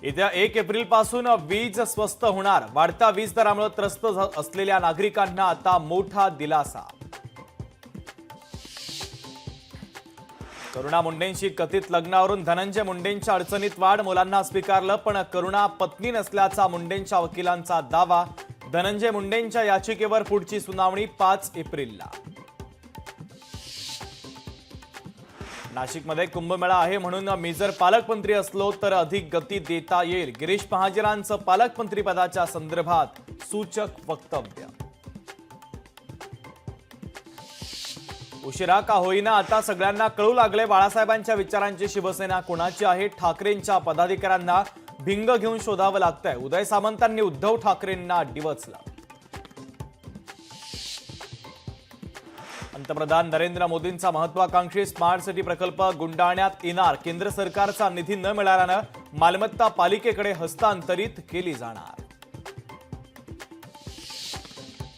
येत्या 1 एप्रिल पासून वीज स्वस्त होणार। वाढत्या वीज दरामुळे त्रस्त असलेल्या नागरिकांना आता मोठा दिलासा। करुणा मुंडेंशी कथित लग्नावरून धनंजय मुंडेंच्या अडचणीत वाढ। मुलांना स्वीकारलं पण करुणा पत्नी नसल्याचा मुंडेंच्या वकिलांचा दावा। धनंजय मुंडेंच्या याचिकेवर पुढची सुनावणी 5 एप्रिलला। नाशिकमध्ये कुंभमेळा आहे म्हणून मी जर पालकमंत्री असलो तर अधिक गती देता येईल। गिरीश महाजनांचं पालकमंत्री पदाच्या संदर्भात सूचक वक्तव्य। उशिरा का होईना आता सगळ्यांना कळू लागले बाळासाहेबांच्या विचारांची शिवसेना कोणाची आहे। ठाकरेंच्या पदाधिकाऱ्यांना भिंग घेऊन शोधावं लागतंय। उदय सामंतांनी उद्धव ठाकरेंना डिवचलं। पंतप्रधान नरेंद्र मोदींचा महत्वाकांक्षी स्मार्ट सिटी प्रकल्प गुंडाळण्यात येणार। केंद्र सरकारचा निधी न मिळाल्यानं मालमत्ता पालिकेकडे हस्तांतरित केली जाणार।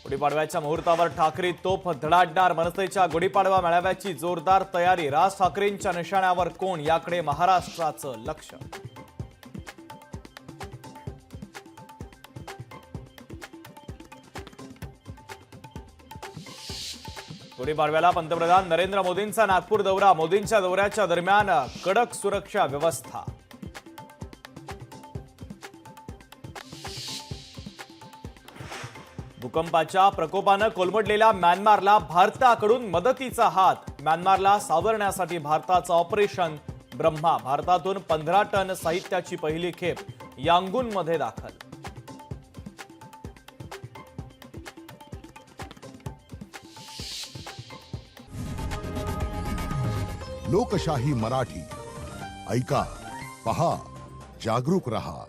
गुढीपाडव्याच्या मुहूर्तावर ठाकरे तोफ धडाडणार। मनसेच्या गुढीपाडवा मेळाव्याची जोरदार तयारी। राज ठाकरेंच्या निशाण्यावर कोण याकडे महाराष्ट्राचं लक्ष। गुढीपाडव्याला पंतप्रधान नरेंद्र मोदींचा नागपूर दौरा। मोदींच्या दौऱ्याच्या दरम्यान कडक सुरक्षा व्यवस्था। भूकंपाच्या प्रकोपानं कोलमडलेल्या म्यानमारला भारताकडून मदतीचा हात। म्यानमारला सावरण्यासाठी भारताचं ऑपरेशन ब्रह्मा। भारतातून 15 टन साहित्याची पहिली खेप यांगूनमध्ये दाखल। लोकशाही मराठी ऐका, पहा, जागरूक रहा।